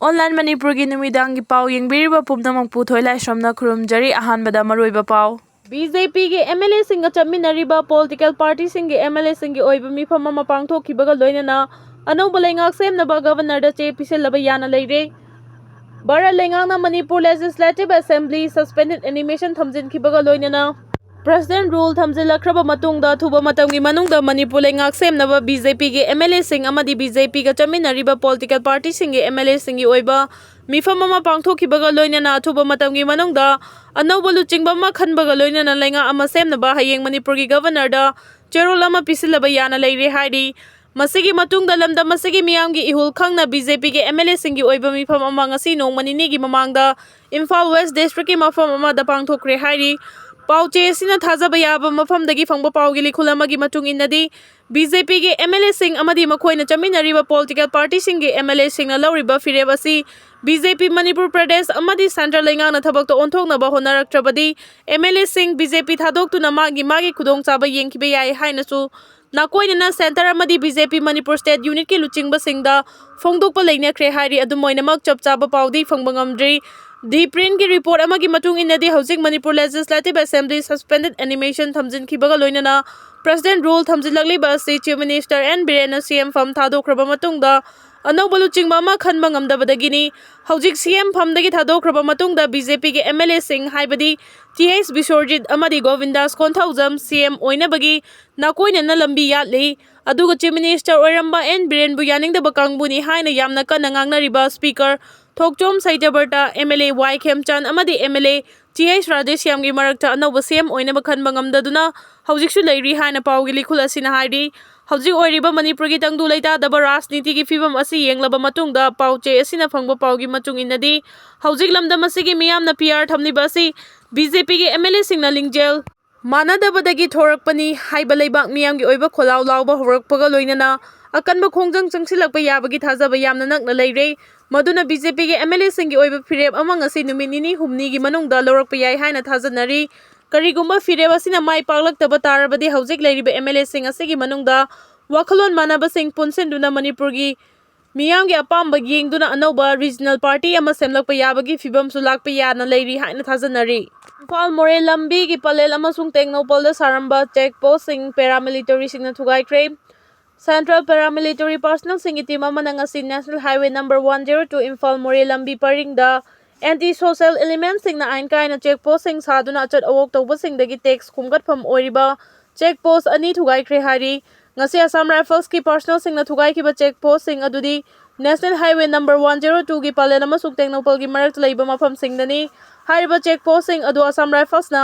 Online Manipuri numidangi pau yengbiriba pumnamang puthoi laisramna khurumjari ahanbada maruiba pau. BJP के MLA सिंह चमीनरीबा political party सिंह के MLA Singh के ओइब मिफम अमा पांगथोखिबगा लोइनना अनौब लेंगाक सेमनबा गवर्नर द चे पिसेलबा याना लेरे बारा लेंगांगना Manipur legislative assembly suspended animation थमजिनखिबगा लोइनना प्रेसिडेंट रूल थमजिलखरबा मतुंगदा थुबा मतंगी मनुंगदा मणिपुर लेंगाक सेमनबा BJP के MLA सिंह अमदी BJP का चमीनरीबा पॉलिटिकल पार्टी सिंह के MLA सिंह की ओइबा मिफम अमा पांगथोखिबगा लोइनना थुबा मतंगी मनुंगदा अनौब लुचिंगबा अमा खनबगा लोइनना लेंगा अमा सेमनबा हयेंग मणिपुर की गवर्नर दा चेरोल अमा पिसिलबा याना लेरे हाइरी मसिगी मतुंगदा लमदा मसिगी मियामगी इहुल खंगना BJP के MLA सिंह की ओइबा मिफम अमा ngasi नोंगमनिनी की ममांगदा इम्फाल वेस्ट डिस्ट्रिक्ट की मफम अमा दा पांगथोखरे हाइरी पाउचे सिना थाजबा याबा मफमदगी फंगबा पाउगी लिखुल अमागी मतुंग इनदी BJP के MLA सिंह अमदी मखोइना चमीनरीबा पॉलिटिकल पार्टी सिंह के MLA सिंह लौरिबा फिरेब असी BJP मणिपुर प्रदेश अमदी सेंट्रल लेंगांगना थबकतो ओंथोंगनबा होनारक्त्रबदी MLA सिंह BJP थादोक्तुना मागी खुदोंचाबा येंखिबा याय हाइनसु नाकोइना सेंटर अमदी BJP मणिपुर स्टेट यूनिट के लुचिंगबा सिंगदा फोंगदोकपा लेनेख्रे हाइरी अदुमोइनमक चपचाबा पाउदी फंगबंगमद्री दी प्रिंट की रिपोर्ट अमगी मतुंग इनदी हौजिक Manipur legislative assembly suspended animation थमजिनखिबगा लोइनना प्रेसिडेंट रूल थमजिलक्लिबा असि chief minister N Biren CM फम थादोख्रबा मतुंगदा अनौब लुचिंगबा अमा खनबा ngamdabadagini हौजिक CM फमदगी थादोख्रबा मतुंगदा BJP के MLA Singh हाइबदी TH बिश्वरजीत अमदी Govindas Konthoujam CM ओइनबगी नाकोइनना लंबी यातली अदुगा चीफ मिनिस्टर ओइरंबा एन बीरेन बु यानिंगदबा कांगबुनी हाइना यामना कन्ना ngangnariba स्पीकर थोकचोम सैजबर्ता MLA Y खेमचंद अमदी MLA TH राजेश यामगी मरक्ता अनौब CM ओइनबा खनबा ngamdaduna हौजिकसु लेरी हाइना पाउगी लिखुल असिना हाइरी हौजिक ओइरिबा मणिपुर की तंगदु लेतादबा राजनीति की फिबम असि येंगलबा मतुंगदा पाउचे असिना फंगबा पाउगी मतुंग इनदी हौजिक लमदम असिगी मियामना PR थमनिबा असि BJP के MLA सिंगना लिंगजेल मानदबदगी थोरकपनी हाइबा लेबाक मियामगी ओइबा खोलाव लावबा होरकपगा लोइनना अकनबा खोंजंग चंगसिलकपा याबगी थाजबा यामना नकना लेरे मदुना BJP के MLA सिंगी ओइबा फिरेब अमा ngasi नुमित निनी हुमनीगी मनुंगदा लौरकपा याय हाइना थाजनरी करिगुम्बा फिरेब असिना माइ पागलक्तबा तारबदी हौजिक लेरिबा MLA सिंग असिगी मनुंगदा वखलोन मानबा सिंग पुनसिनदुना मणिपुरगी मियामगी अपाम्बा येंगदुना अनौबा रीजनल पार्टी अमा सेमलकपा याबगी फिबमसु लाकपा याना लेरी हाइना थाजनरी इम्फाल मोरे लंबी की पलेल अमसुंग टेक्नोपोलदा सारंबा चेक पोस्ट सिंग पैरामिलिटरी सिंगना थुगाइख्रे सेंट्रल पैरामिलिटरी पर्सनल सिंगी टीम अमना ngasi national highway number 102 Imphal Moreh लंबी परिंगदा एंटी सोशल एलिमेंट सिंगना आइन कायना चेक पोस्ट सिंग सादुना अचत अवोक तौबा सिंगदगी टैक्स खुमगतफम ओइरिबा चेक पोस्ट अनि थुगाइख्रे हारी ngasi असम राइफल्स की पर्सनल सिंगना थुगाइखिबा चेक पोस्ट सिंग अदुदी नेशनल हाईवे नंबर 102 की पलेन अमसुंग टेक्नोपोल की मरक लैबा मफम सिंगदनी हारिबा चेक पोस्ट सिंग अदु असम राइफल्स ना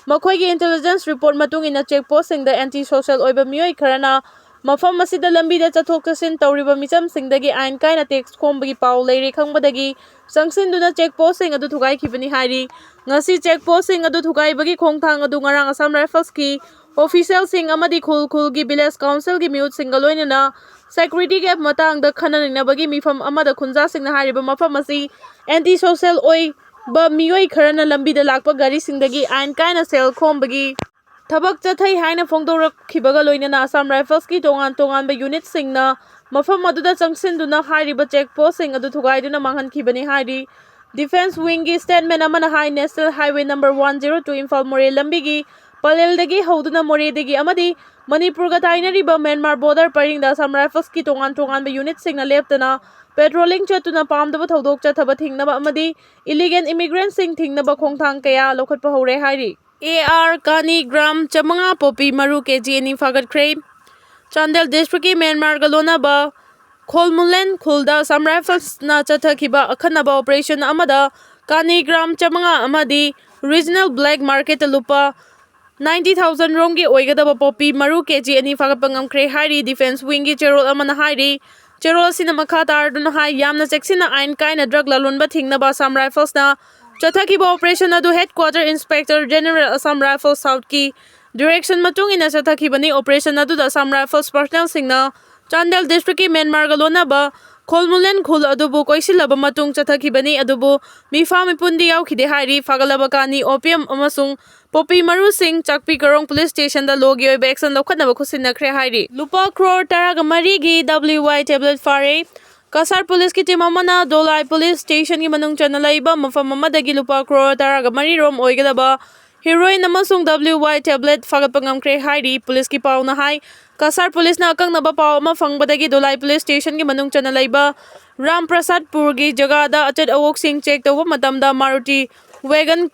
मखोइगी इंटेलिजेंस रिपोर्ट मतुंग इन चेक पोस्ट सिंग द एंटी सोशल ओइबा मियोइ खरना मफम मसिदा लंबीदा चथोक चसिन तौरिबा मिचम सिंगदगी आइन कायना टैक्स खोमबगी पाउ लेरे खंगबदगी संगसिनदुना चेक पोस्ट सिंग अदु थुगाइखिबनी हाइरी ngasi चेक पोस्ट सिंग अदु थुगाइबगी खोंगथांग अदु ngarang असम राइफल्स की ऑफिशियल सिंग अमदी खुल की विलेज काउंसिल की म्यूट सिंग लोइनना सिक्योरिटी के मतंग खननिनबगी मिफम अमदा खुंजा सिंग हारिबा मफम असि एंटी सोशल ओइ ब मियोइ खरना लंबीदा लाकपा गाड़ी सिंगदगी आइन कायना सेल खोमबगी थबक चथै हाइना फोंगदोरखिबगा लोइनना असम राइफल्स की तोंगान यूनिट सिंगना मफम अदुदा चंगसिनदुना हारिबा चेक पोस्ट सिंग अदु थुगाइदुना मांगहनखिबनी हारि डिफेंस विंग की स्टेटमेंट अमना हाई national highway number 102 Imphal Moreh लंबीगी पलेलदगी हौदुना मोरेदगी अमदी मणिपुर का ताइनरिबा म्यांमार बॉर्डर परिंगदा असम राइफल्स की तोंगान लेप लेप्तना पेट्रोलिंग चतुना पामदबा थौदोक चथबा थिंगनबा अमदी इलीगल इमिग्रेंट सिंग थिंगनबा खोंगथांग कया लौखटपा हौरे हाइरी AR कानी ग्राम चमंगा पोपी मरु KG अनि फागतख्रे चांदेल डिस्ट्रिक्ट की म्यांमार गलोनाबा खोलमुलेन खुलदा असम राइफल्स ना चथखिबा अखनबा ऑपरेशन अमदा कानी ग्राम चमंगा अमदी रीजनल ब्लैक मार्केट लुपा 90,000 रोंग की ओइगदबा पोपी मरु KG अनि फागतपा ngamkhre हाइरी डिफेंस विंग की चेरोल अमना हाइरी चेरोल सिना मखा तारदुना हाइ यामना चेक्सिना आइन कायना ड्रग लालुनबा थिंगनबा असम राइफल्स ना चथखिबा ऑपरेशन अदु headquarter inspector general Assam rifles south की डायरेक्शन मतुंग इन चथखिबनी ऑपरेशन अदु असम राइफल्स पर्सनल सिंगना चांदेल डिस्ट्रिक्ट की म्यांमार गलोनाबा खोलमुलेन खुल अदुबु कोइसिलबा मतुंग चथखिबनी अदुबु मिफा मिपुंदी याउखिदे हाइरी फागलबा कानी ओपियम अमसुंग पोपी मरु सिंह चाकपी करोंग पुलिस स्टेशन दा लोगी ओइबा एक्शन लौखनबा खुसिनखरे हाइरी लुपा क्रोर 13 गी WY टेबलेट फारे Kasar Police ki team amana Dolai Police Station ki manung chana laiba mafam amadagi lupa crore taraga marirom oigadaba heroin amasung WY tablet fagatpa ngamkre hairi police ki pau na hai Kasar Police na akang naba pau ama fangbadagi Dolai Police Station ki manung chana laiba Ram Prasad Purgi jagada achat awok sing check tawba matamda Maruti wagon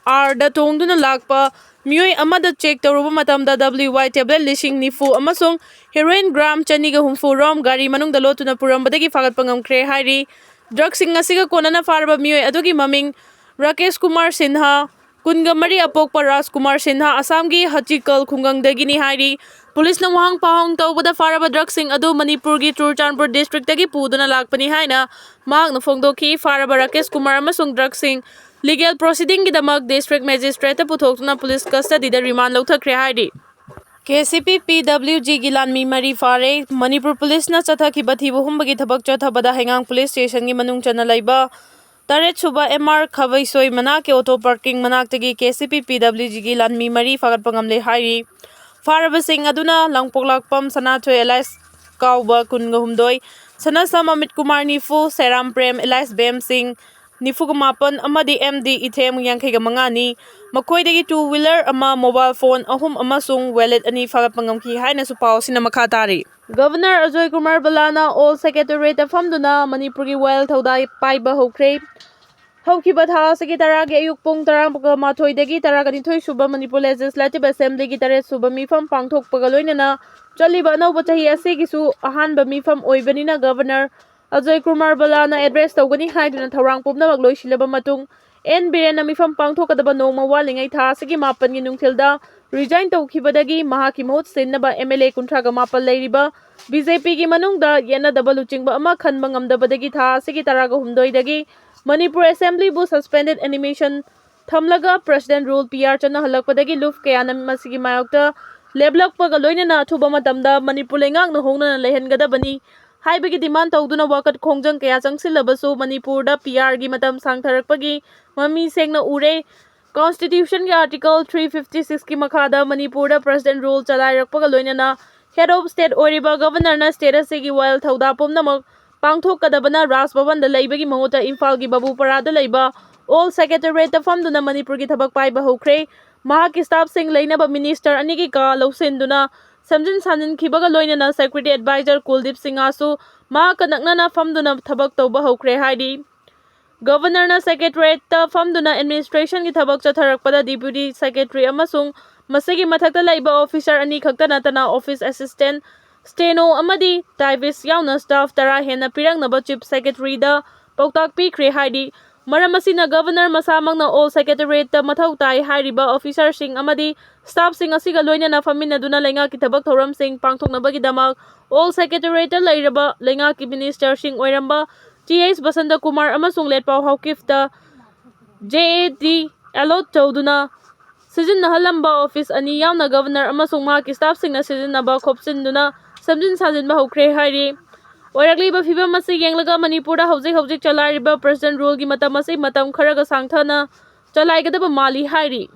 R da tongduna lakpa Miyoi amada check tawruba matamda WY tablet lishing nifu amasung heroin gram chaniga humfu rom gari manung dalo tuna purambadagi fagat pangamkre hairi drug sing asiga konana farba miyoi adugi maming Rakesh Kumar Sinha kunga mari apokpa Raj Kumar Sinha Assamgi Hachikal khungangdagini hairi police na wahang pahong tawbada faraba drug sing adu Manipurgi Churchandpur district dagi puduna lakpani haina mahak na phongdoki faraba Rakesh Kumar amasung drug sing legal proceeding ki damak district magistrate puthokna police custody da remand lauthakre hairi KCP PWG gi Lanmee mari fare Manipur police na chathaki bathi buhumbagi thabak chathabada hengang police station gi manung chana laiba taret suba MR Khavai Soi mana ke auto parking manak tagi KCP PWG gi Lanmee mari fagat pangamle hairi faraba sing aduna langpok lakpam sanathoy Elias Kauba kunga humdoi sanasam Amit Kumar Nifu Seram Prem Elias Bem Singh Nifugumapan amadi MD Ithem Yankaiga Mangani Makoidagi two-wheeler ama mobile phone ahum amasung wallet ani fagat pangamki haina supao sina makhatari Governor Ajoy Kumar Balana all secretariat famduna Manipuri Well Thaudai paiba hokre Haukiba tha sagi taragi ayuk pung tarang mathoi dagi taraganithoi suba Manipur Legislative Assembly gi taret suba mifam pangthok pagaloinana chaliba anauba chahi ase gisu ahanba mifam oibanina Governor Ajoy Kumar Balana address tawgani haiduna thorang pumna magloi silaba matung En Birena mifam pangthokadaba nongma walingai tha sagi mapan gi nungthilda resign tawkhibadagi mahaki mahut sinnaba MLA kunthraga mapal leiriba BJP gi manungda yena double uchingba ama khanba ngamdabadagi tha sagi taraga humdoi dagi Manipur Assembly bu suspended animation thamlaga President Rule PR chana halakpadagi luf kayana masigi mayokta leblakpaga loinana thuba matamda Manipur lengak na hongna lehengadabani haibagi demand tawduna wakat khongjang kaya changsilabasu Manipur da PR gi matam sangtharakpagi mami sengna ure Constitution ki Article 356 ki makhada Manipur da President Rule chalairakpaga loinana Head of State oiriba Governor na status gi while thauda pumnamak pangthokadabana Raj Bhavan da leibagi mahuta Imphal gi Babupara da leiba all secretariat da famduna Manipur gi thabak paiba hokre mahaki staff sing leinaba minister anigi ka lausenduna Samjin Sanjin Kibaga Loinana Security Advisor Kuldeep Singh Asu Mahakanaknana Famduna Thabak Tawba Hokre Haidi Governor na Secretariat ta Famduna Administration ki Thabak Chatharakpada Deputy Secretary amasung masigi mathakta laiba officer ani khakta natana office assistant steno amadi typist yauna staff tara hena pirangnaba chief secretary da pautak pikre haidi Maramasina Governor masamangna all secretariat ta mathau tai hairiba officer sing amadi staff sing asiga loinana famina duna lenga ki thabak thoram sing pangthoknabagi damak all secretariat ta leiraba lenga ki minister sing oiramba TS Basanta Kumar amasung letpau haukif ta JAD allot tawduna Sijin nahalamba office ani yauna Governor amasung mahaki staff sing na sijin naba khopsinduna samjin sajin ba hokre hairi Oirakliba fibam masi yenglaga Manipura hojik chalariba President Rule gi matam masi matam kharaga sangthana chalaigadaba mali hairi